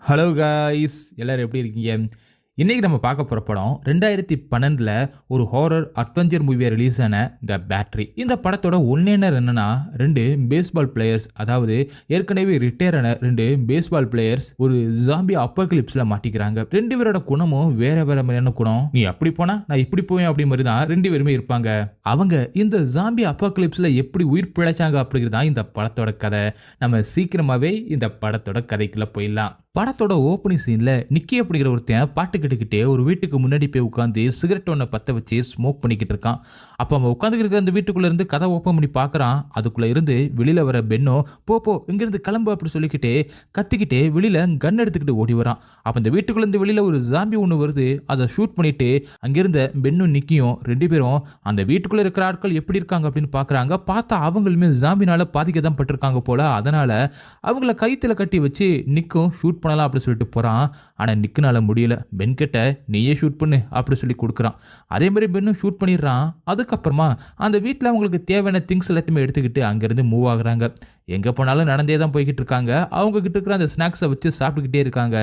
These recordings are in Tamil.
ஹலோ காய்ஸ், எல்லாரும் எப்படி இருக்கீங்க? இன்னைக்கு நம்ம பார்க்க போகிற படம் 2012 ஒரு ஹாரர் அட்வென்ச்சர் மூவியாக ரிலீஸ் ஆன த பேட்டரி. இந்த படத்தோட ஒன்னேனர் என்னன்னா, ரெண்டு பேஸ்பால் பிளேயர்ஸ், அதாவது ஏற்கனவே ரிட்டையர் ஆன ரெண்டு பேஸ்பால் பிளேயர்ஸ் ஒரு ஜாம்பி அப்போகலிப்ஸ்ல மாட்டிக்கிறாங்க. ரெண்டு பேரோட குணமும் வேற வேற மாதிரியான குணம். நீ அப்படி போனா நான் இப்படி போவேன் அப்படி மாதிரி தான் ரெண்டு பேருமே இருப்பாங்க. அவங்க இந்த ஜாம்பி அப்போகலிப்ஸ்ல எப்படி உயிர் பிழைச்சாங்க அப்படிங்கிறது தான் இந்த படத்தோட கதை. நம்ம சீக்கிரமாவே இந்த படத்தோட கதைக்குள்ள போயிடலாம். படத்தோட ஓப்பனிங் சீன்ல நிக்கி அப்படிங்கிற ஒருத்தன் பாட்டு கேட்டுக்கிட்டே ஒரு வீட்டுக்கு முன்னாடி போய் உட்காந்து சிகரெட் ஒன்றை பற்ற வச்சு ஸ்மோக் பண்ணிக்கிட்டு இருக்கான். அப்போ அவன் உட்காந்துக்கிட்டு அந்த வீட்டுக்குள்ள இருந்து கதை ஓப்பன் பண்ணி பார்க்குறான். அதுக்குள்ள இருந்து வெளியில வர பென்னோ போ இங்கிருந்து கிளம்பு அப்படி சொல்லிக்கிட்டே கத்திக்கிட்டே வெளியில கன் எடுத்துக்கிட்டு ஓடி வரான். அப்போ அந்த வீட்டுக்குள்ள இருந்து வெளியில ஒரு ஜாம்பி ஒன்று வருது. அதை ஷூட் பண்ணிட்டு அங்கிருந்த பென்னும் நிக்கியும் ரெண்டு பேரும் அந்த வீட்டுக்குள்ள இருக்கிற ஆட்கள் எப்படி இருக்காங்க அப்படின்னு பார்க்குறாங்க. பார்த்தா அவங்களுமே ஜாம்பினால பாதிக்க தான் பட்டிருக்காங்க போல. அதனால அவங்கள கைத்துல கட்டி வச்சு நிக்கும் ஷூட் பண்ணலாம் அப்படி சொல்லிட்டு போறான். ஆனா நிக்குனால முடியல. பென் கிட்ட நீயே ஷூட் பண்ணு அப்படி சொல்லி கொடுக்குறான். அதே மாதிரி பென்னும் ஷூட் பண்ணிடுறான். அதுக்கப்புறமா அந்த வீட்டில் அவங்களுக்கு தேவையான திங்ஸ் எல்லாத்தையுமே எடுத்துக்கிட்டு அங்கிருந்து மூவ் ஆகுறாங்க. எங்கே போனாலும் நடந்தே தான் போய்கிட்டு இருக்காங்க. அவங்க கிட்ட இருக்கிற அந்த ஸ்நாக்ஸை வச்சு சாப்பிட்டுக்கிட்டே இருக்காங்க.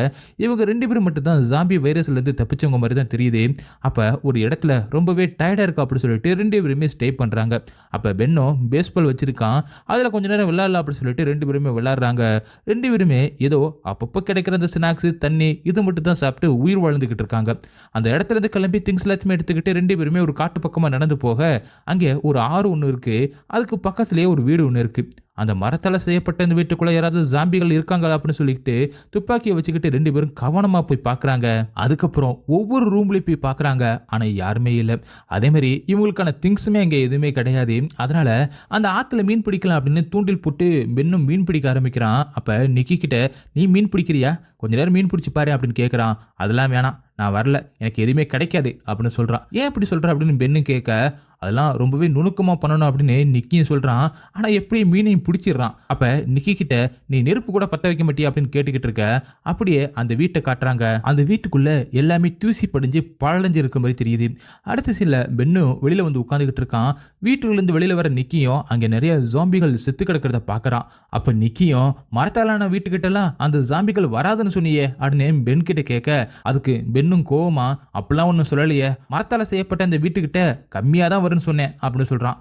இவங்க ரெண்டு பேரும் மட்டும் தான் ஜாம்பி வைரஸ்லேருந்து தப்பிச்சவங்க மாதிரி தான் தெரியுது. அப்போ ஒரு இடத்துல ரொம்பவே டயர்டாக இருக்கா அப்படி சொல்லிட்டு ரெண்டு பேருமே ஸ்டே பண்ணுறாங்க. அப்போ பென்னும் பேஸ்பால் வச்சிருக்கான். அதில் கொஞ்ச நேரம் விளையாடலாம் அப்படி சொல்லிட்டு ரெண்டு பேருமே விளையாடுறாங்க. ரெண்டு பேருமே ஏதோ அப்பப்போ கிடைக்கிற அந்த ஸ்நாக்ஸு தண்ணி இது மட்டும் தான் சாப்பிட்டு உயிர் வாழ்ந்துக்கிட்டு இருக்காங்க. அந்த இடத்துல இருந்து கிளம்பி திங்ஸ் எல்லாத்தையுமே எடுத்துக்கிட்டு ரெண்டு பேருமே ஒரு காட்டு பக்கமாக நடந்து போக அங்கே ஒரு ஆறு ஒன்று இருக்குது. அதுக்கு பக்கத்துலேயே ஒரு வீடு ஒன்று இருக்குது. அந்த மரத்தால் செய்யப்பட்ட இந்த வீட்டுக்குள்ள யாராவது ஜாம்பிகள் இருக்காங்களா அப்படின்னு சொல்லிட்டு துப்பாக்கியை வச்சுக்கிட்டு ரெண்டு பேரும் கவனமா போய் பார்க்குறாங்க. அதுக்கப்புறம் ஒவ்வொரு ரூம்லயும் போய் பார்க்குறாங்க. ஆனா யாருமே இல்லை. அதே மாதிரி இவங்களுக்கான திங்ஸுமே அங்கே எதுவுமே கிடையாது. அதனால அந்த ஆத்துல மீன் பிடிக்கலாம் அப்படின்னு தூண்டில் போட்டு பென்னும் மீன் பிடிக்க ஆரம்பிக்கிறான். அப்ப நிக்கி கிட்ட நீ மீன் பிடிக்கிறியா, கொஞ்ச நேரம் மீன் பிடிச்சி பாரு அப்படின்னு கேட்குறான். அதெல்லாம் வேணாம், நான் வரல, எனக்கு எதுவுமே கிடைக்காது அப்படின்னு சொல்றான். ஏன் இப்படி சொல்ற அப்படின்னு பென்னு கேட்க அதெல்லாம் ரொம்பவே நுணுக்கமாக பண்ணணும் அப்படின்னு நிக்கியும் சொல்கிறான். ஆனால் எப்படி மீனையும் பிடிச்சிடுறான். அப்போ நிக்கி கிட்ட நீ நெருப்பு கூட பற்ற வைக்க மாட்டியா அப்படின்னு கேட்டுக்கிட்டு இருக்க. அப்படியே அந்த வீட்டை காட்டுறாங்க. அந்த வீட்டுக்குள்ளே எல்லாமே தூசி படிஞ்சு பழஞ்சு இருக்கிற மாதிரி தெரியுது. அடுத்த சில பென்னும் வெளியில் வந்து உட்காந்துக்கிட்டு இருக்கான். வீட்டுக்குள்ளேருந்து வெளியில் வர நிக்கியும் அங்கே நிறைய ஜாம்பிகள் செத்து கிடக்கிறத பார்க்குறான். அப்போ நிக்கியும் மரத்தாலான வீட்டுக்கிட்டலாம் அந்த ஜாம்பிகள் வராதுன்னு சொன்னியே அப்படின்னு பென் கிட்ட கேட்க அதுக்கு பென்னும் கோவமா அப்படிலாம் ஒன்றும் சொல்லலையே, மரத்தால் செய்யப்பட்ட அந்த வீட்டுக்கிட்ட கம்மியாக தான் சொன்னேன் அப்படின்னு சொல்றான்.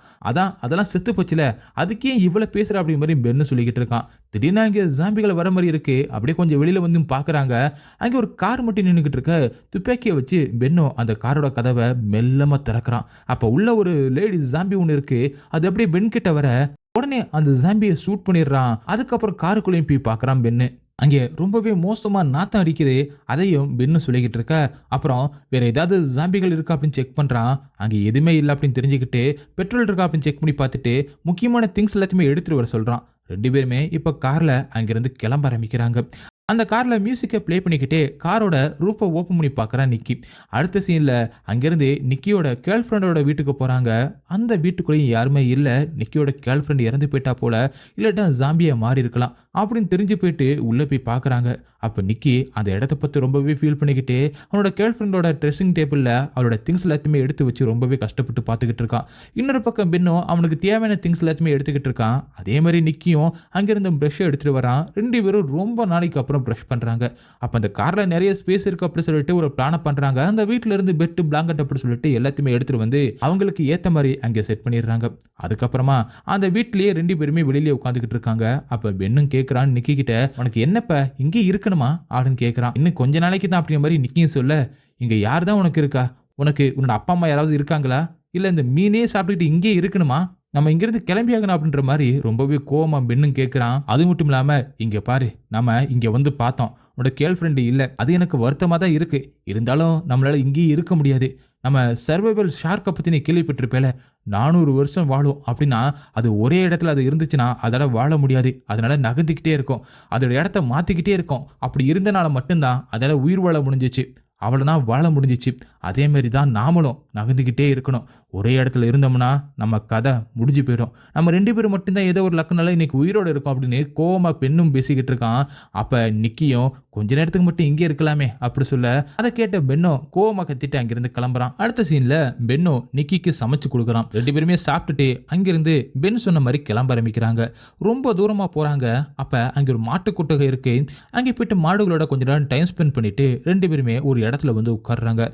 அதெல்லாம் செத்து போச்சுல, அதுக்கே இவ்வளவு பேசுற அப்படி மாதிரி பென்னு சொல்லிக்கிட்டு இருக்கான். திடீர்னு அங்கே ஜாம்பிகள் வர மாதிரி இருக்கு. அப்படியே கொஞ்சம் வெளியில வந்து பாக்குறாங்க. அங்கே ஒரு கார் மட்டும் நின்றுகிட்டு இருக்க. துப்பாக்கியை வச்சு பென்னோ அந்த காரோட கதவை மெல்லமா திறக்கிறான். அப்ப உள்ள ஒரு லேடி ஜாம்பி ஒன்று இருக்கு. அது அப்படியே பென் கிட்ட வர உடனே அந்த ஜாம்பியை ஷூட் பண்ணிடுறான். அதுக்கப்புறம் காருக்குள்ளேயும் போய் பார்க்கறான் பென்னு. அங்கே ரொம்பவே மோசமாக நாத்தம் அடிக்குது. அதையும் பென்னு சொல்லிக்கிட்டு இருக்க. அப்புறம் வேற ஏதாவது ஜாம்பிகள் இருக்கா அப்படின்னு செக் பண்ணுறான். அங்கே எதுவுமே இல்லை அப்படின்னு தெரிஞ்சுக்கிட்டு பெட்ரோல் இருக்கா அப்படின்னு செக் பண்ணி பார்த்துட்டு முக்கியமான திங்ஸ் எல்லாத்தையுமே எடுத்துகிட்டு வர சொல்கிறான். ரெண்டு பேருமே இப்போ காரில் அங்கேருந்து கிளம்ப ஆரம்பிக்கிறாங்க. அந்த காரில் மியூசிக்கை ப்ளே பண்ணிக்கிட்டே காரோட ரூஃபை ஓப்பன் பண்ணி பார்க்குறான் நிக்கி. அடுத்த சீனில் அங்கேருந்து நிக்கியோட கேர்ள் ஃப்ரெண்டோட வீட்டுக்கு போகிறாங்க. அந்த வீட்டுக்குள்ளேயும் யாருமே இல்லை. நிக்கியோட கேர்ள் ஃப்ரெண்ட் இறந்து போயிட்டா போல, இல்லாட்டா ஜாம்பியை மாறி இருக்கலாம் அப்படின்னு தெரிஞ்சு போயிட்டு உள்ளே போய் பார்க்குறாங்க. அப்போ நிக்கி அந்த இடத்த பற்றி ரொம்பவே ஃபீல் பண்ணிக்கிட்டு அவனோட கேர்ள் ஃப்ரெண்டோட ட்ரெஸ்ஸிங் டேபிளில் அவளோட திங்ஸ் எல்லாத்தையுமே எடுத்து வச்சு ரொம்பவே கஷ்டப்பட்டு பார்த்துக்கிட்டு இருக்கான். இன்னொரு பக்கம் பென்னும் அவனுக்கு தேவையான திங்ஸ் எல்லாத்தையுமே எடுத்துக்கிட்டு இருக்கான். அதே மாதிரி நிக்கியும் அங்கேருந்து ப்ரஷ்ஷை எடுத்துகிட்டு வரான். ரெண்டு பேரும் ரொம்ப நாளைக்கு அப்புறம் ப்ரஷ் பண்ணுறாங்க. அப்போ அந்த காரில் நிறைய ஸ்பேஸ் இருக்குது அப்படி சொல்லிட்டு ஒரு பிளானை பண்ணுறாங்க. அந்த வீட்டில் இருந்து பெட்டு பிளாங்கெட் அப்படி சொல்லிட்டு எல்லாத்தையுமே எடுத்துகிட்டு வந்து அவங்களுக்கு ஏற்ற மாதிரி அங்கே செட் பண்ணிடுறாங்க. அதுக்கப்புறமா அந்த வீட்லேயே ரெண்டு பேருமே வெளியிலே உட்காந்துக்கிட்டு இருக்காங்க. அப்போ பென்னும் கேட்குறான் நிக்கி கிட்ட உனக்கு என்னப்ப இங்கே இருக்கணுமா அப்படின்னு கேட்குறான். இன்னும் கொஞ்ச நாளைக்கு தான் அப்படிங்கிற மாதிரி நிக்கியும் சொல்ல இங்கே யார் தான் உனக்கு இருக்கா, உனக்கு உன்னோட அப்பா அம்மா யாராவது இருக்காங்களா, இல்லை இந்த மீனே சாப்பிட்டுக்கிட்டு இங்கே இருக்கணுமா, நம்ம இங்கிருந்து கிளம்பி ஆகணும் அப்படின்ற மாதிரி ரொம்பவே கோவமா பென்னும் கேட்குறான். அது மட்டும் இல்லாமல் இங்கே பாரு, நம்ம இங்கே வந்து பார்த்தோம், உன்னோட கேர்ள் ஃப்ரெண்டு இல்லை, அது எனக்கு வருத்தமாக தான் இருக்குது. இருந்தாலும் நம்மளால் இங்கேயே இருக்க முடியாது. நம்ம சர்வைவல் ஷார்க்கை பற்றி நீ கேள்விப்பட்டிருப்பேல, 400 வருஷம் வாழும் அப்படின்னா அது ஒரே இடத்துல அது இருந்துச்சுன்னா அதால் வாழ முடியாது. அதனால நகர்ந்துக்கிட்டே இருக்கும், அதோட இடத்த மாற்றிக்கிட்டே இருக்கும். அப்படி இருந்தனால மட்டும்தான் அதால் உயிர் வாழ முடிஞ்சிச்சு, அவ்வளோனா வாழ முடிஞ்சிச்சு. அதே மாதிரி தான் நாமளும் நகர்ந்துக்கிட்டே இருக்கணும். ஒரே இடத்துல இருந்தோம்னா நம்ம கதை முடிஞ்சு போயிடும். நம்ம 2 பேரும் மட்டும்தான் ஏதோ ஒரு லக்குனால இன்னைக்கு உயிரோடு இருக்கோம் அப்படின்னு கோவமா பெண்ணும் பேசிக்கிட்டு இருக்கான். அப்ப நிக்கியும் கொஞ்ச நேரத்துக்கு மட்டும் இங்கே இருக்கலாமே அப்படி சொல்ல, அதை கேட்ட பென்னோ கோவமா கத்திட்டு அங்கிருந்து கிளம்புறான். அடுத்த சீன்ல பென்னோ நிக்கிக்கு சமைச்சு கொடுக்குறான். 2 பேருமே சாப்பிட்டுட்டு அங்கிருந்து பென் சொன்ன மாதிரி கிளம்ப ஆரம்பிக்கிறாங்க. ரொம்ப தூரமா போறாங்க. அப்ப அங்க ஒரு மாட்டு கொட்டகை இருக்கு. அங்கே போயிட்டு மாடுகளோட கொஞ்ச நேரம் டைம் ஸ்பெண்ட் பண்ணிட்டு 2 பேருமே ஒரு இடத்துல வந்து உட்கார்றாங்க.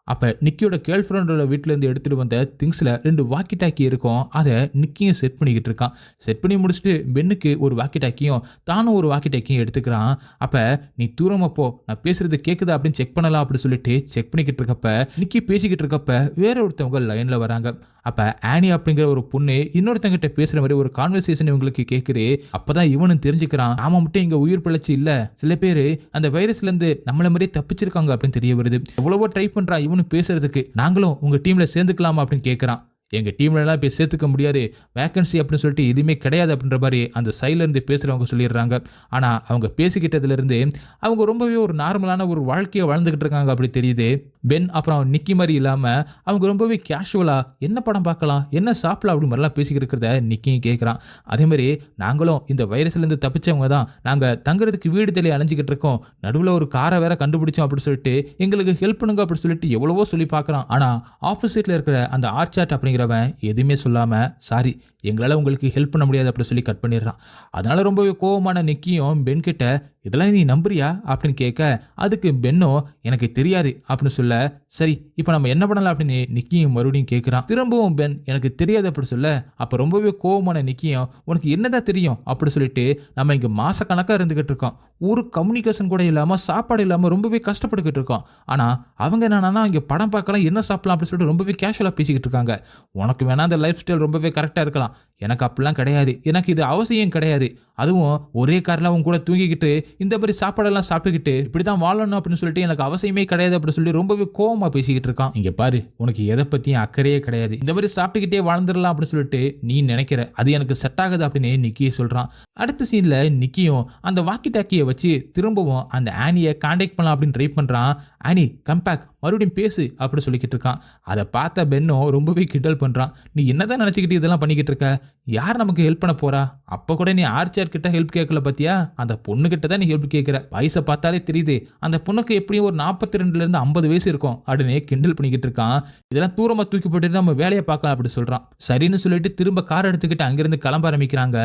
அப்ப நிக்கியோட கேர்ள் ஃப்ரெண்டோட வீட்டிலேருந்து எடுத்துகிட்டு வந்த திங்ஸில் 2 வாக்கி டாக்கி இருக்கும். அதை நிக்கியும் செட் பண்ணிக்கிட்டு இருக்கான். செட் பண்ணி முடிச்சுட்டு பென்னுக்கு ஒரு வாக்கி டாக்கியும் தானும் ஒரு வாக்கி டாக்கியும் எடுத்துக்கிறான். அப்போ நீ தூரமாக போ, நான் பேசுறது கேட்குதா அப்படின்னு செக் பண்ணலாம் அப்படின்னு சொல்லிட்டு செக் பண்ணிக்கிட்டு இருக்கப்ப நிக்கி பேசிக்கிட்டு இருக்கப்ப வேற ஒருத்தவங்க லைனில் வராங்க. அப்போ ஆனி அப்படிங்கிற ஒரு பொண்ணு இன்னொருத்தங்கிட்ட பேசுகிற மாதிரி ஒரு கான்வர்சேஷன் இவங்களுக்கு கேட்குது. அப்போதான் இவனும் தெரிஞ்சுக்கிறான், நாம மட்டும் இங்கே உயிர் பிழைச்சி இல்லை, சில பேர் அந்த வைரஸ்லேருந்து நம்மள மாதிரியே தப்பிச்சிருக்காங்க அப்படின்னு தெரிய வருது. எவ்வளவோ ட்ரை பண்ணுறான் இவனு பேசுறதுக்கு. நாங்களும் உங்கள் டீமில் சேர்ந்துக்கலாமா அப்படின்னு கேட்குறான். எங்கள் டீம்லலாம் போய் சேர்த்துக்க முடியாது, வேக்கன்சி அப்படின்னு சொல்லிட்டு எதுவுமே கிடையாது அப்படின்ற மாதிரி அந்த சைட்லேருந்து பேசுகிறவங்க சொல்லிடுறாங்க. ஆனால் அவங்க பேசிக்கிட்டதுலேருந்து அவங்க ரொம்பவே ஒரு நார்மலான ஒரு வாழ்க்கையை வாழ்ந்துக்கிட்டு இருக்காங்க அப்படி தெரியுது. பென் அப்புறம் நிக்கி மாதிரி இல்லாமல் அவங்க ரொம்பவே கேஷுவலாக என்ன படம் பார்க்கலாம், என்ன சாப்பிடலாம் அப்படி மாதிரிலாம் பேசிக்கிட்டு இருக்கிறத நிக்கியும் கேட்குறான். அதேமாதிரி நாங்களும் இந்த வைரஸ்லேருந்து தப்பிச்சவங்க தான், நாங்கள் தங்குறதுக்கு வீடு தேடி அலைஞ்சிக்கிட்டு இருக்கோம், நடுவில் ஒரு காரை வேற கண்டுபிடிச்சோம் அப்படின்னு சொல்லிட்டு எங்களுக்கு ஹெல்ப் பண்ணுங்க அப்படின்னு சொல்லிட்டு எவ்வளவோ சொல்லி பார்க்குறான். ஆனால் ஆப்போசிட்டில் இருக்கிற அந்த ஆர்ச்சாட் அப்படிங்கிறவன் எதுவுமே சொல்லாமல் சாரி எங்களால் உங்களுக்கு ஹெல்ப் பண்ண முடியாது அப்படின்னு சொல்லி கட் பண்ணிடுறான். அதனால ரொம்பவே கோவமான நிக்கியும் பென் கிட்ட இதெல்லாம் நீ நம்புறியா அப்படின்னு கேட்க, அதுக்கு பென்னோ எனக்கு தெரியாது அப்படின்னு சொல்ல, சரி இப்போ நம்ம என்ன பண்ணலாம் அப்படின்னு நிக்கியும் மறுபடியும் கேட்குறான். திரும்பவும் பென் எனக்கு தெரியாது அப்படி சொல்ல, அப்போ ரொம்பவே கோவமான நிக்கியும் உனக்கு என்னதான் தெரியும் அப்படி சொல்லிட்டு நம்ம இங்கே மாசக்கணக்காக இருந்துகிட்டு இருக்கோம், ஒரு கம்யூனிகேஷன் கூட இல்லாமல் சாப்பாடு இல்லாமல் ரொம்பவே கஷ்டப்பட்டுக்கிட்டு இருக்கோம். ஆனால் அவங்க என்னன்னா இங்கே படம் பார்க்கலாம் என்ன சாப்பிடலாம் அப்படின்னு சொல்லிட்டு ரொம்பவே கேஷுவலாக பேசிக்கிட்டு இருக்காங்க. உனக்கு வேணா அந்த லைஃப் ஸ்டைல் ரொம்பவே கரெக்டாக இருக்கலாம், எனக்கு அப்படிலாம் கிடையாது, எனக்கு இது அவசியம் கிடையாது. அதுவும் ஒரே காரில் அவங்க கூட தூங்கிக்கிட்டு இந்த மாதிரி சாப்பாடெல்லாம் சாப்பிட்டுக்கிட்டு இப்படி தான் வாழணும் அப்படின்னு சொல்லிட்டு எனக்கு அவசியமே கிடையாது அப்படின்னு சொல்லி ரொம்பவே கோவமாக பேசிக்கிட்டு இருக்கான். இங்கே பாரு, உனக்கு எதை பற்றியும் அக்கறையே கிடையாது, இந்த மாதிரி சாப்பிட்டுக்கிட்டே வாழ்ந்துடலாம் அப்படின்னு சொல்லிட்டு நீ நினைக்கிற, அது எனக்கு செட் ஆகுது அப்படின்னு நிக்கியை சொல்கிறான். அடுத்த சீனில் நிக்கியும் அந்த வாக்கி டாக்கியை வச்சு திரும்பவும் அந்த ஆனியை கான்டாக்ட் பண்ணலாம் அப்படின்னு ட்ரை பண்ணுறான். ஆனி கம்பேக் மறுபடியும் பேசு அப்படி சொல்லிக்கிட்டு இருக்கான். அதை பார்த்த பென்னோ ரொம்பவே கிண்டல் பண்ணுறான். நீ என்னதான் நினச்சிக்கிட்டு இதெல்லாம் பண்ணிக்கிட்டு இருக்க, யார் நமக்கு ஹெல்ப் பண்ண போறா, அப்போ கூட நீ ஆர்ச்சர் கிட்ட ஹெல்ப் கேட்கல பத்தியா, அந்த பொண்ணு கிட்ட தான் நீ ஹெல்ப் கேட்குற, வயசை பார்த்தாலே தெரியுது அந்த பொண்ணுக்கு எப்படியும் ஒரு 42 50 வயசு இருக்கும் அப்படின்னு கிண்டல் பண்ணிக்கிட்டு இருக்கான். இதெல்லாம் தூரமாக தூக்கி போட்டுட்டு நம்ம வேலையை பார்க்கலாம் அப்படி சொல்கிறான். சரின்னு சொல்லிட்டு திரும்ப கார் எடுத்துக்கிட்டு அங்கேருந்து கிளம்ப ஆரம்பிக்கிறாங்க.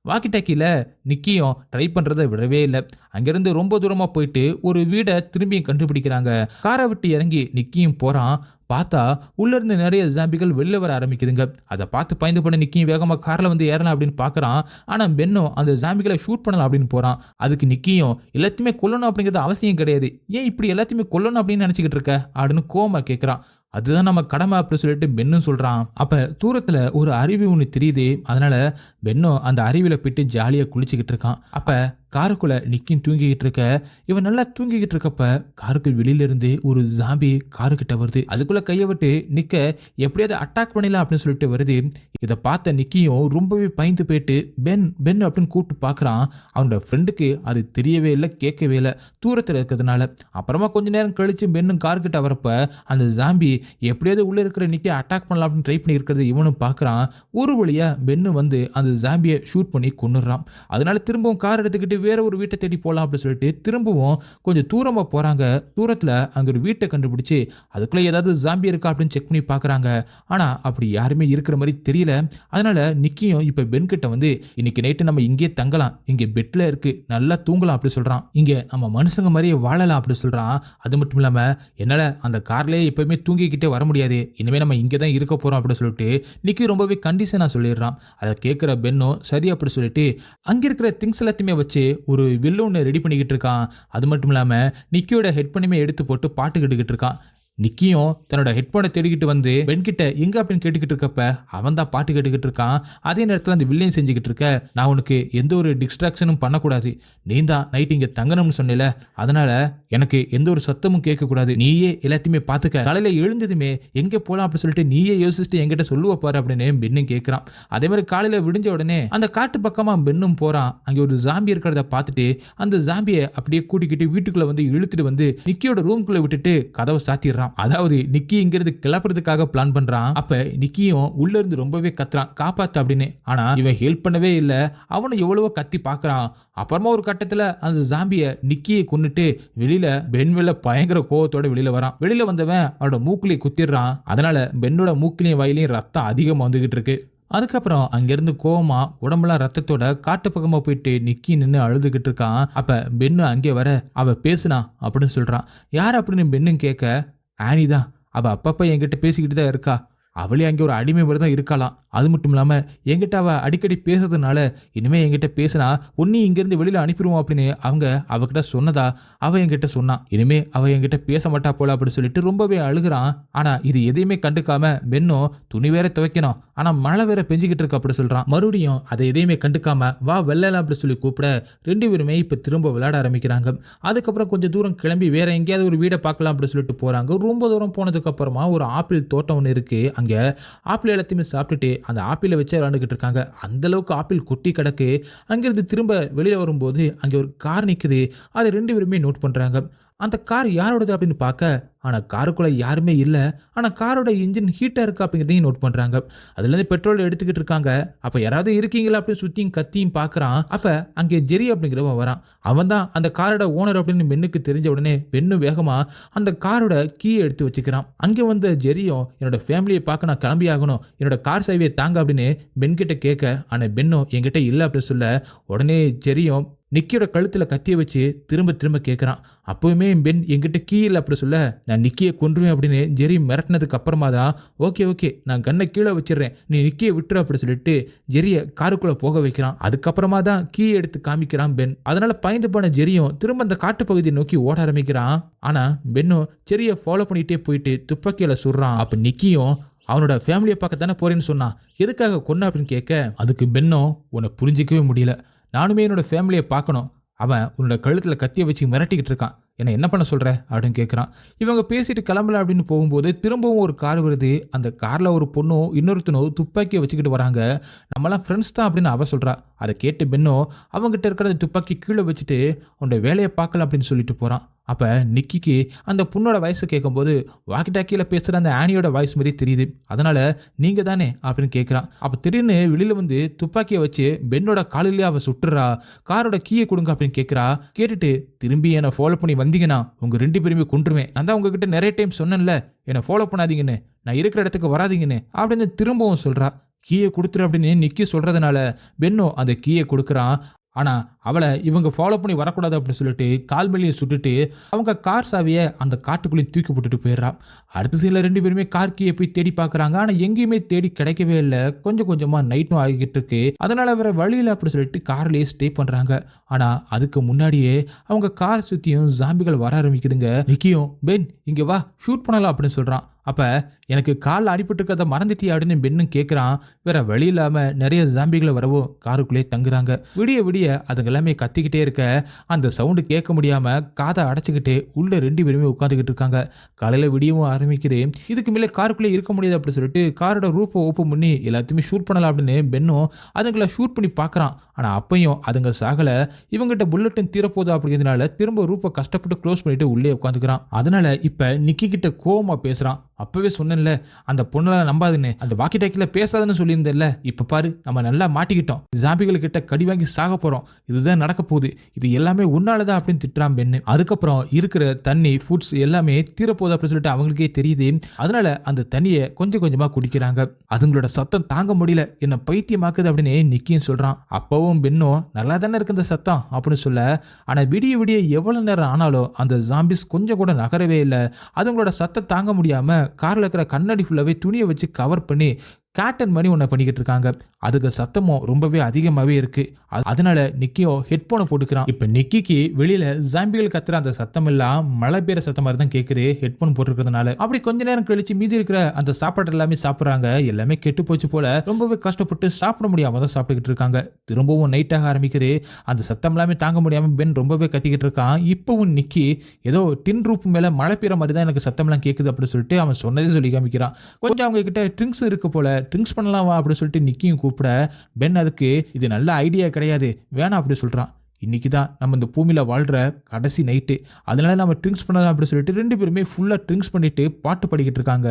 வாக்கி டாக்கியில் நிக்கியும் ட்ரை பண்ணுறதை விடவே இல்லை. அங்கேருந்து ரொம்ப தூரமாக போயிட்டு ஒரு வீடை திரும்பியும் கண்டுபிடிக்கிறாங்க. காரை விட்டு இறங்கி நிக்கியும் போகிறான். பார்த்தா உள்ளேருந்து நிறைய ஜாம்பிகள் வெளில வர ஆரம்பிக்குதுங்க. அதை பார்த்து பயந்து பண்ண நிக்கியும் வேகமாக காரில் வந்து ஏறலாம் அப்படின்னு பார்க்குறான். ஆனால் பென்னும் அந்த ஜாம்பிகளை ஷூட் பண்ணலாம் அப்படின்னு போகிறான். அதுக்கு நிக்கியும் எல்லாத்தையுமே கொல்லணும் அப்படிங்கிறது அவசியம் கிடையாது, ஏன் இப்படி எல்லாத்தையுமே கொல்லணும் அப்படின்னு நினச்சிக்கிட்டு இருக்க அப்படின்னு கோமா கேட்குறான். அதுதான் நம்ம கடமை அப்படின்னு சொல்லிட்டு பென்னும் சொல்கிறான். அப்போ தூரத்தில் ஒரு அருவி ஒன்று தெரியுது. அதனால் பென்னும் அந்த அருவியில் போயிட்டு ஜாலியாக குளிச்சுக்கிட்டு இருக்கான். அப்போ காருக்குள்ளே நிக்கியும் தூங்கிக்கிட்டு இருக்க, இவன் நல்லா தூங்கிக்கிட்டு இருக்கப்ப காருக்கு வெளியிலேருந்து ஒரு ஜாம்பி காருக்கிட்ட வருது. அதுக்குள்ளே கையை விட்டு நிக்க எப்படியாவது அட்டாக் பண்ணிடலாம் அப்படின்னு சொல்லிட்டு வருது. இதை பார்த்த நிக்கியும் ரொம்பவே பயந்து போயிட்டு பென் பென் அப்படின்னு கூப்பிட்டு பார்க்குறான். அவனோட ஃப்ரெண்டுக்கு அது தெரியவே இல்லை, கேட்கவே இல்லை, தூரத்தில் இருக்கிறதுனால. அப்புறமா கொஞ்ச நேரம் கழித்து பென்னும் கார்கிட்ட வரப்ப அந்த ஜாம்பி எப்படியாவது உள்ளே இருக்கிற நிக்கி அட்டாக் பண்ணலாம் அப்படின்னு ட்ரை பண்ணி இருக்கிறது இவனும் பார்க்குறான். ஒரு வழியாக பென்னு வந்து அந்த ஜாம்பியை ஷூட் பண்ணி கொன்னுடுறான். அதனால திரும்பவும் கார் எடுத்துக்கிட்டு வேற ஒரு வீட்டை தேடி போகலாம் அப்படின்னு சொல்லிட்டு திரும்பவும் கொஞ்சம் தூரமாக போகிறாங்க. தூரத்தில் அங்கே ஒரு வீட்டை கண்டுபிடிச்சி அதுக்குள்ளே ஏதாவது ஜாம்பி இருக்கா அப்படின்னு செக் பண்ணி பார்க்குறாங்க. ஆனால் அப்படி யாருமே இருக்கிற மாதிரி தெரியல. அதனால நிக்கியும் இப்போ பென் கிட்ட வந்து இன்னைக்கு நைட்டு நம்ம இங்கே தங்கலாம், இங்கே பெட்டில் இருக்கு, நல்லா தூங்கலாம் அப்படி சொல்கிறான். இங்கே நம்ம மனுஷங்க மாதிரியே வாழலாம் அப்படி சொல்கிறான். அது மட்டும் இல்லாமல் என்னால் அந்த கார்லேயே எப்போயுமே தூங்கிக்கிட்டே வர முடியாது, இனிமேல் நம்ம இங்கே தான் இருக்க போகிறோம் அப்படின்னு சொல்லிட்டு நிக்கி ரொம்பவே கண்டிஷனாக சொல்லிடுறான். அதை கேட்குற பென்னும் சரி அப்படி சொல்லிட்டு அங்கே இருக்கிற திங்ஸ் எல்லாத்தையுமே வச்சு ஒரு வில்லு ஒன்று ரெடி பண்ணிக்கிட்டு இருக்கான். அது மட்டும் இல்லாமல் நிக்கியோட ஹெட் பண்ணியுமே எடுத்து போட்டு பாட்டு கேட்டுக்கிட்டு இருக்கான். நிக்கியும் தன்னோட ஹெட்போனை தேடிக்கிட்டு வந்து பென் கிட்ட எங்க அப்படின்னு கேட்டுக்கிட்டு இருக்கப்ப அவன் தான் பாட்டு கேட்டுக்கிட்டு இருக்கான். அதே நேரத்தில் அந்த வில்லியம் செஞ்சுக்கிட்டு இருக்க, நான் உனக்கு எந்த ஒரு டிஸ்ட்ராக்ஷனும் பண்ணக்கூடாது, நீ தான் நைட் இங்க தங்கணும்னு சொன்னல, அதனால எனக்கு எந்த ஒரு சத்தமும் கேட்கக்கூடாது, நீயே எல்லாத்தையுமே பார்த்துக்க, காலையில எழுந்ததுமே எங்கே போகலாம் அப்படின்னு சொல்லிட்டு நீயே யோசிச்சுட்டு என்கிட்ட சொல்லுவ பாரு அப்படின்னு பென்னும் கேட்குறான். அதே மாதிரி காலையில விடிஞ்ச உடனே அந்த காட்டு பக்கமா பென்னும் போறான். அங்கே ஒரு ஜாம்பி இருக்கிறத பார்த்துட்டு அந்த ஜாம்பியை அப்படியே கூட்டிக்கிட்டு வீட்டுக்குள்ள வந்து இழுத்துட்டு வந்து நிக்கியோட ரூம்குள்ள விட்டுட்டு கதவை சாத்திடுறான். அதாவது நிக்கி இங்கிருந்து கிளப்புறதுக்காக பிளான் பண்றான். அப்ப நிக்கியும் உள்ள இருந்து ரொம்பவே கத்துறான், காப்பாத்து அப்படின்னு. ஆனா இவன் ஹெல்ப் பண்ணவே இல்லை. அவனும் எவ்வளவோ கத்தி பாக்குறான். அப்புறமா ஒரு கட்டத்துல அந்த ஜாம்பிய நிக்கியை கொன்னுட்டு வெளியில பென் மேல பயங்கர கோவத்தோட வெளியில வரான். வெளியில வந்தவன் அவனோட மூக்குலயே குத்திடுறான். அதனால பென்னோட மூக்கிலையும் வாயிலையும் ரத்தம் அதிகமா வந்துகிட்டு இருக்கு. அதுக்கப்புறம் அங்கிருந்து கோவமா உடம்புலாம் ரத்தத்தோட காட்டு பக்கமா போயிட்டு நிக்கி நின்று அழுதுகிட்டு இருக்கான். அப்ப பென்னு அங்கே வர, அவ பேசுனா அப்படின்னு சொல்றான். யார் அப்படின்னு பென்னு கேட்க, ஆனி தான், அவ அப்பப்ப என்கிட்ட பேசிக்கிட்டு தான் இருக்கா, அவளே அங்கே ஒரு அடிமை மாதிரி தான் இருக்கலாம், அது மட்டும் இல்லாமல் என்கிட்ட அவள் அடிக்கடி பேசுறதுனால இனிமேல் என்கிட்ட பேசினா உன்னி இங்கேருந்து வெளியில் அனுப்பிடுவோம் அப்படின்னு அவங்க அவகிட்ட சொன்னதா அவள் என்கிட்ட சொன்னான். இனிமே அவள் என்கிட்ட பேச மாட்டா போல அப்படின்னு சொல்லிட்டு ரொம்பவே அழுகிறான். ஆனால் இது எதையுமே கண்டுக்காம பென்னும் துணி வேற துவைக்கணும், ஆனால் மழை வேற பெஞ்சிக்கிட்டு இருக்கு அப்படி சொல்கிறான். மறுபடியும் அதை எதையுமே கண்டுக்காம வா வெள்ளலாம் அப்படி சொல்லி கூப்பிட ரெண்டு பேருமே இப்போ திரும்ப விளையாட ஆரம்பிக்கிறாங்க. அதுக்கப்புறம் கொஞ்சம் தூரம் கிளம்பி வேற எங்கேயாவது ஒரு வீடை பார்க்கலாம் அப்படின்னு சொல்லிட்டு போகிறாங்க. ரொம்ப தூரம் போனதுக்கு அப்புறமா ஒரு ஆப்பிள் தோட்டம் ஒன்று இருக்கு. அங்கே ஆப்பிள் எல்லாத்தையுமே சாப்பிட்டுட்டு அந்த ஆப்பிளை வச்சு விளாண்டுக்கிட்டு இருக்காங்க. அந்த அளவுக்கு ஆப்பிள் கொட்டி கிடக்கு. அங்கிருந்து திரும்ப வெளியில வரும்போது அங்கே ஒரு கார் நிற்குது. அதை ரெண்டு பேருமே நோட் பண்றாங்க. அந்த கார் யாரோடது அப்படின்னு பார்க்க, ஆனால் காருக்குள்ள யாருமே இல்லை. ஆனால் காரோட இன்ஜின் ஹீட்டாக இருக்கு அப்படிங்கிறதையும் நோட் பண்ணுறாங்க. அதுலேருந்து பெட்ரோல் எடுத்துக்கிட்டு இருக்காங்க. அப்போ யாராவது இருக்கீங்களா அப்படின்னு சுற்றியும் கத்தியும் பார்க்குறான். அப்போ அங்கே ஜெரி அப்படிங்கிறவன் வரான். அவன் தான் அந்த காரோட ஓனர் அப்படின்னு பெண்ணுக்கு தெரிஞ்ச உடனே பெண்ணு வேகமாக அந்த காரோட கீயை எடுத்து வச்சுக்கிறான். அங்கே வந்த ஜெரியும் என்னோட ஃபேமிலியை பார்க்க நான் கிளம்பி ஆகணும், என்னோட கார் சேவையை தாங்க அப்படின்னு பென் கிட்ட கேட்க, ஆனால் பென்னும் என்கிட்ட இல்லை அப்படின்னு சொல்ல உடனே ஜெரியும் நிக்கியோட கழுத்தில் கத்தியை வச்சு திரும்ப திரும்ப கேட்குறான். அப்போவுமே பென் என்கிட்ட கீ இல்லை அப்படி சொல்ல, நான் நிக்கியை கொன்றுவேன் அப்படின்னு ஜெரி மிரட்டினதுக்கு அப்புறமா தான் ஓகே நான் கண்ணை கீழே வச்சிடுறேன், நீ நிக்கியை விட்டுரு அப்படி சொல்லிட்டு ஜெரியை காருக்குள்ளே போக வைக்கிறான். அதுக்கப்புறமா தான் கீ எடுத்து காமிக்கிறான் பென். அதனால பயந்து போன ஜெரியும் திரும்ப அந்த காட்டுப்பகுதியை நோக்கி ஓட ஆரம்பிக்கிறான். ஆனால் பென்னும் ஜெரியை ஃபாலோ பண்ணிகிட்டே போயிட்டு துப்பாக்கியில் சுடுறான். அப்போ நிக்கியும் அவனோட ஃபேமிலியை பார்க்க தானே போறேன்னு சொன்னான், எதுக்காக கொன்ன அப்படின்னு கேட்க, அதுக்கு பென்னும் உன்னை புரிஞ்சிக்கவே முடியல, நானுமே என்னோட ஃபேமிலியை பார்க்கணும், அவன் உன்னோட கழுத்தில் கத்தியை வச்சு மிரட்டிக்கிட்டு இருக்கான், என்ன பண்ண சொல்கிற அப்படின்னு கேட்குறான். இவங்க பேசிட்டு கிளம்பல அப்படின்னு போகும்போது திரும்பவும் ஒரு கார் வருது. அந்த காரில் ஒரு பொண்ணும் இன்னொருத்தனும் துப்பாக்கியை வச்சுக்கிட்டு வராங்க. நம்மளாம் ஃப்ரெண்ட்ஸ் தான் அப்படின்னு அவ சொல்கிறா. அதை கேட்டு பென்னோ அவங்ககிட்ட இருக்கிற துப்பாக்கி கீழே வச்சுட்டு அவனோட வேலையை பார்க்கலாம் அப்படின்னு சொல்லிட்டு போகிறான். அப்போ நிக்கிக்கு அந்த பொண்ணோட வயசு கேட்கும்போது வாக்கி டாக்கியில் பேசுகிற அந்த ஆனியோட வாய்ஸ் மாதிரி தெரியுது. அதனால் நீங்கள் தானே அப்படின்னு கேட்குறான். அப்போ திடீர்னு வெளியில் வந்து துப்பாக்கியை வச்சு பென்னோட காலிலேயே அவள் சுட்டுறா. காரோட கீயை கொடுங்க அப்படின்னு கேட்குறா. கேட்டுட்டு திரும்பி என்னை ஃபாலோ பண்ணி வந்தீங்கன்னா உங்கள் ரெண்டு பேருமே கொன்றுவேன், நான் தான் உங்ககிட்ட நிறைய டைம் சொன்னேன்ல என்னை ஃபாலோ பண்ணாதீங்கன்னு, நான் இருக்கிற இடத்துக்கு வராதிங்கன்னு அப்படின்னு திரும்பவும் சொல்கிறா. கீயை கொடுத்துரு அப்படின்னு நிக்கி சொல்கிறதுனால பென்னோ அந்த கீயை கொடுக்குறான். ஆனால் அவளை இவங்க ஃபாலோ பண்ணி வரக்கூடாது அப்படின்னு சொல்லிட்டு கால் மேலேயே சுட்டுட்டு அவங்க கார் சாவியை அந்த காட்டுக்குள்ளேயும் தூக்கி போட்டுட்டு போயிடுறான். அடுத்த சீனில் ரெண்டு பேருமே கார் கீயை போய் தேடி பார்க்குறாங்க. ஆனால் எங்கேயுமே தேடி கிடைக்கவே இல்லை. கொஞ்சம் கொஞ்சமாக நைட்டும் ஆகிக்கிட்டு இருக்கு. அதனால் வேற வழியில் அப்படி சொல்லிட்டு கார்லேயே ஸ்டே பண்ணுறாங்க. ஆனால் அதுக்கு முன்னாடியே அவங்க கார் சுற்றியும் ஜாம்பிகள் வர ஆரம்பிக்குதுங்க. நிக்கியும் பென் இங்கே வா ஷூட் பண்ணலாம் அப்படின்னு சொல்கிறான். அப்போ எனக்கு காலில் அடிபட்டுருக்கிறத மறந்துட்டி அப்படின்னு பென்னும் கேட்குறான். வேற வழி இல்லாமல் நிறைய ஜாம்பிகளை வரவும் காருக்குள்ளேயே தங்குறாங்க. விடிய விடிய அதுங்க எல்லாமே கத்திக்கிட்டே இருக்க அந்த சவுண்டு கேட்க முடியாமல் காதை அடைச்சிக்கிட்டு உள்ள ரெண்டு பேருமே உட்காந்துக்கிட்டு இருக்காங்க. காலையில் விடியவும் ஆரம்பிக்குது. இதுக்கு மேலே காருக்குள்ளே இருக்க முடியாது அப்படின்னு சொல்லிட்டு காரோட ரூஃபை ஓப்பன் பண்ணி எல்லாத்தையுமே ஷூட் பண்ணலாம் அப்படின்னு பென்னும் அதுங்களை ஷூட் பண்ணி பார்க்குறான். ஆனால் அப்பையும் அதுங்க சாகலை. இவங்ககிட்ட புல்லட்டும் தீரப்போகுது அப்படிங்கிறதுனால திரும்ப ரூஃபை கஷ்டப்பட்டு க்ளோஸ் பண்ணிட்டு உள்ளே உட்காந்துக்கிறான். அதனால இப்போ நிக்கி கிட்ட கோவமாக பேசுகிறான். அப்பவே சொன்னேன்ல அந்த பொண்ணெல்லாம் நம்பாதுன்னு, அந்த வாக்கி டாக்கில பேசாதுன்னு சொல்லியிருந்தேன்ல, இப்ப பாரு நம்ம நல்லா மாட்டிக்கிட்டோம், ஜாம்பிகள் கிட்ட கடி வாங்கி சாக போறோம், இதுதான் நடக்க போகுது, இது எல்லாமே உன்னாலதான் அப்படின்னு திட்டுறான் பென்னு. அதுக்கப்புறம் இருக்கிற தண்ணி ஃபுட்ஸ் எல்லாமே தீரப்போகுது அப்படின்னு சொல்லிட்டு அவங்களுக்கே தெரியுது. அதனால அந்த தண்ணியை கொஞ்சம் கொஞ்சமா குடிக்கிறாங்க. அதுங்களோட சத்தம் தாங்க முடியல, என்ன பைத்தியமாக்குது அப்படின்னு நிக்கியும் சொல்றான். அப்பவும் பென்னும் நல்லா தானே இருக்கு இந்த சத்தம் அப்படின்னு சொல்ல, ஆனா விடிய விடிய எவ்வளவு நேரம் ஆனாலும் அந்த ஜாம்பிஸ் கொஞ்சம் கூட நகரவே இல்லை. அதுங்களோட சத்தம் தாங்க முடியாம கார்ல இருக்கிற கண்ணாடி ஃபுல்லாவே துணியை வச்சு கவர் பண்ணி கேட்டன் மாதிரி ஒன்று பண்ணிக்கிட்டு இருக்காங்க. அதுக்கு சத்தமும் ரொம்பவே அதிகமாகவே இருக்கு. அதனால நிக்கியும் ஹெட்போனை போட்டுக்கிறான். இப்ப நிக்கிக்கு வெளியில ஜாம்பிகள் கத்துற அந்த சத்தம் எல்லாம் மழை பெய்யற சத்தம் மாதிரி தான் கேக்குது ஹெட்போன் போட்டுருக்கிறதுனால. அப்படி கொஞ்ச நேரம் கழிச்சு மீதி இருக்கிற அந்த சாப்பாடு எல்லாமே சாப்பிடுறாங்க. எல்லாமே கெட்டு போச்சு போல. ரொம்பவே கஷ்டப்பட்டு சாப்பிட முடியாம தான் சாப்பிட்டுக்கிட்டு இருக்காங்க. திரும்பவும் நைட் ஆக ஆரம்பிக்குது. அந்த சத்தம் எல்லாமே தாங்க முடியாம பென் ரொம்பவே கத்திக்கிட்டு இருக்கான். இப்பவும் நிக்கி ஏதோ டின் ரூப் மேல மழை பெய்யற மாதிரி தான் எனக்கு சத்தம் எல்லாம் கேக்குது அப்படின்னு சொல்லிட்டு அவன் சொன்னதே சொல்லி காமிக்கிறான். கொஞ்சம் அவங்க கிட்ட ட்ரிங்க்ஸ் இருக்கு போல, ட்ரிங்க்ஸ் பண்ணலாம் வா அப்படின்னு சொல்லிட்டு நிக்கியும் கூப்பிட பென் அதுக்கு இது நல்ல ஐடியா கிடையாது வேணாம் அப்படி சொல்றான். இன்னைக்கு தான் நம்ம இந்த பூமியில வாழ்ற கடைசி நைட்டு, அதனால நம்ம ட்ரிங்க்ஸ் பண்ணலாம் அப்படின்னு சொல்லிட்டு ரெண்டு பேருமே ஃபுல்லா ட்ரிங்க்ஸ் பண்ணிட்டு பாட்டு பாடிக்கிட்டு இருக்காங்க.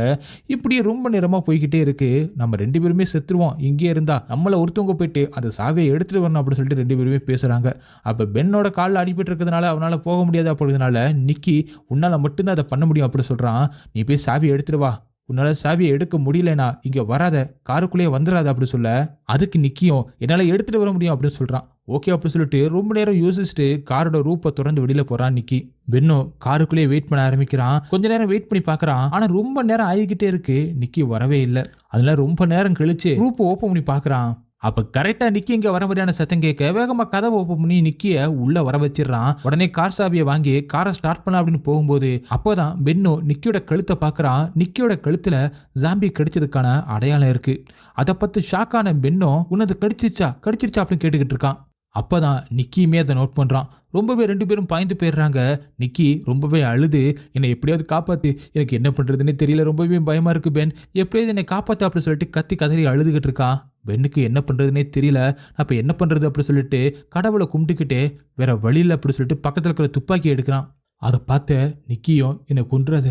இப்படியே ரொம்ப நேரமா போய்கிட்டே இருக்கு. நம்ம ரெண்டு பேருமே செத்துருவோம் இங்கே இருந்தா, நம்மள ஒருத்தவங்க போயிட்டு அந்த சாவியை எடுத்துட்டு வரணும் அப்படின்னு சொல்லிட்டு ரெண்டு பேருமே பேசுறாங்க. அப்ப பென்னோட காலில் அடிபட்டு இருக்கிறதுனால அவனால போக முடியாது அப்படிங்கிறதுனால நிக்கி உன்னால மட்டும்தான் அதை பண்ண முடியும் அப்படின்னு சொல்றான். நீ போய் சாவியை எடுத்துட்டு வா, உன்னால சாவியை எடுக்க முடியலனா இங்க வராத, காருக்குள்ளேயே வந்துடாத அப்படி சொல்ல அதுக்கு நிக்கியும் என்னால எடுத்துட்டு வர முடியும் அப்படின்னு சொல்றான். ஓகே அப்படி சொல்லிட்டு ரொம்ப நேரம் யோசிச்சுட்டு காரோட ரூப்பை திறந்து வெளியில போறான் நிக்கி. பென்னும் காருக்குள்ளேயே வெயிட் பண்ண ஆரம்பிக்கிறான். கொஞ்ச நேரம் வெயிட் பண்ணி பாக்குறான். ஆனா ரொம்ப நேரம் ஆகிக்கிட்டே இருக்கு, நிக்கி வரவே இல்லை. அதனால ரொம்ப நேரம் கழிச்சு ரூப்பை ஓப்பன் பண்ணி பாக்குறான். அப்ப கரெக்டா நிக்கி இங்க வர மாதிரியான சத்தம் கேட்க வேகமா கதவை ஓப்பன் பண்ணி நிக்கிய உள்ள வர வச்சிடறான். உடனே கார் சாவியை வாங்கி காரை ஸ்டார்ட் பண்ண அப்படின்னு போகும்போது அப்போதான் பென்னு நிக்கியோட கழுத்தை பாக்குறான். நிக்கியோட கழுத்துல ஜாம்பி கடிச்சதுக்கான அடையாளம் இருக்கு. அதை பத்தி ஷாக்கான பென்னும் உன்னது கடிச்சிருச்சா அப்படின்னு கேட்டுக்கிட்டு இருக்கான். அப்பதான் நிக்கியுமே அதை நோட் பண்றான். ரொம்பவே ரெண்டு பேரும் பாய்ந்து போயிடுறாங்க. நிக்கி ரொம்பவே அழுது என்னை எப்படியாவது காப்பாத்து, எனக்கு என்ன பண்றதுன்னு தெரியல, ரொம்பவே பயமா இருக்கு பென், எப்படியாவது என்னை காப்பாத்து அப்படின்னு சொல்லிட்டு கத்தி கதறி அழுதுகிட்டு இருக்கான். பென்னுக்கு என்ன பண்றதுன்னே தெரியல. அப்ப என்ன பண்றது அப்படி சொல்லிட்டு கடவுளை கும்பிட்டுக்கிட்டே வேற வழியில் அப்படி சொல்லிட்டு பக்கத்துல இருக்கிற துப்பாக்கி எடுக்கிறான். அதை பார்த்த நிக்கியும் என்னை குன்றாது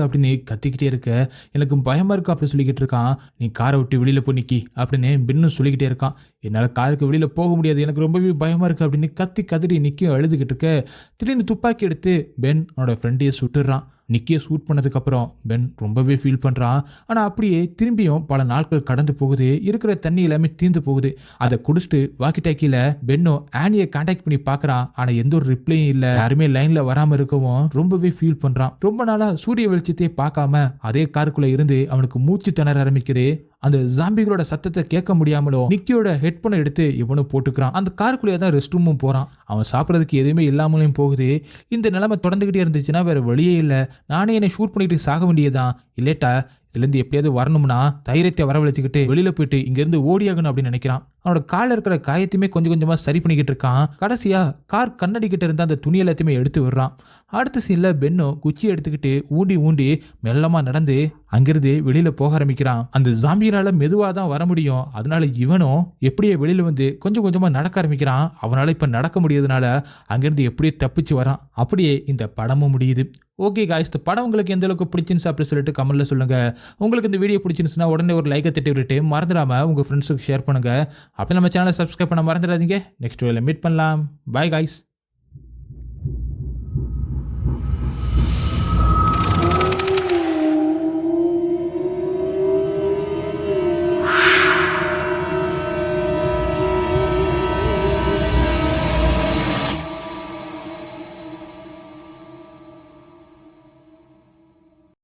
அப்படின்னு கத்திக்கிட்டே இருக்க எனக்கு பயமா இருக்கு அப்படி சொல்லிக்கிட்டு இருக்கான். நீ காரை விட்டு வெளியில போ நிக்கி அப்படின்னு பென்னும் சொல்லிக்கிட்டே இருக்கான். என்னால் காருக்கு வெளியில போக முடியாது, எனக்கு ரொம்பவே பயமா இருக்கு அப்படின்னு கத்தி கதறி நிக்கியும் அழுதுகிட்டு இருக்க திடீர்னு துப்பாக்கி எடுத்து பென் அவனோட ஃப்ரெண்டையே சுட்டுறான். நிக்கியை ஷூட் பண்ணதுக்கு அப்புறம் பென் ரொம்பவே ஃபீல் பண்றான். ஆனா அப்படியே திரும்பியும் பல நாட்கள் கடந்து போகுது. இருக்கிற தண்ணி எல்லாமே தீர்ந்து போகுது. அதை குடிச்சிட்டு வாக்கி டாக்கியில பென்னும் ஆனியை கான்டாக்ட் பண்ணி பாக்குறான். ஆனா எந்த ஒரு ரிப்ளையும் இல்ல. யாருமே லைன்ல வராம இருக்கவும் ரொம்பவே ஃபீல் பண்றான். ரொம்ப நாளா சூரிய வெளிச்சத்தையே பார்க்காம அதே காருக்குள்ள இருந்து அவனுக்கு மூச்சு திணற ஆரம்பிக்குது. அந்த ஜாம்பிகளோட சத்தத்தை கேட்க முடியாமலும் நிக்கியோட ஹெட்போனை எடுத்து இவனும் போட்டுக்கிறான். அந்த காருக்குள்ளேயே தான் ரெஸ்ட் ரூமும் போறான். அவன் சாப்பிட்றதுக்கு எதுவுமே இல்லாமலும் போகுது. இந்த நிலைமை தொடர்ந்துகிட்டே இருந்துச்சுன்னா வேற வழியே இல்லை, நானே என்னை ஷூட் பண்ணிட்டு சாக வேண்டியதான், இல்லேட்டா இதுலேருந்து எப்படியாவது வரணும்னா தைரியத்தை வரவழைச்சிக்கிட்டு வெளியில போயிட்டு இங்கேருந்து ஓடியாகணும் அப்படின்னு நினைக்கிறான். அவனோட காலில் இருக்கிற காயத்தையுமே கொஞ்சம் கொஞ்சமாக சரி பண்ணிக்கிட்டு இருக்கான். கடைசியா கார் கண்ணாடி கிட்ட இருந்த அந்த துணி எல்லாத்தையுமே எடுத்து விடுறான். அடுத்த சீன்ல பென்னும் குச்சி எடுத்துக்கிட்டு ஊண்டி மெல்லமா நடந்து அங்கிருந்து வெளியில போக ஆரம்பிக்கிறான். அந்த ஜாம்பியனால மெதுவாக தான் வர முடியும். அதனால இவனும் எப்படியே வெளியில வந்து கொஞ்சம் கொஞ்சமா நடக்க ஆரம்பிக்கிறான். அவனால இப்ப நடக்க முடியாதனால அங்கிருந்து எப்படியே தப்பிச்சு வரான். அப்படியே இந்த படமும் முடியுது. ஓகே காய்ஸ், இந்த படம் உங்களுக்கு எந்த அளவுக்கு பிடிச்சிருந்துச்சு அப்படி சொல்லிட்டு கமெண்ட்ல சொல்லுங்க. உங்களுக்கு இந்த வீடியோ பிடிச்சிருந்துச்சுன்னா உடனே ஒரு லைக்கை தட்டி விட்டுட்டு மறந்துடாம உங்க ஃப்ரெண்ட்ஸுக்கு ஷேர் பண்ணுங்க. அப்படி நம்ம சேனலை சப்ஸ்கிரைப் பண்ண மறந்துடாதீங்க. நெக்ஸ்ட் வீடியோல மீட் பண்ணலாம். By guys.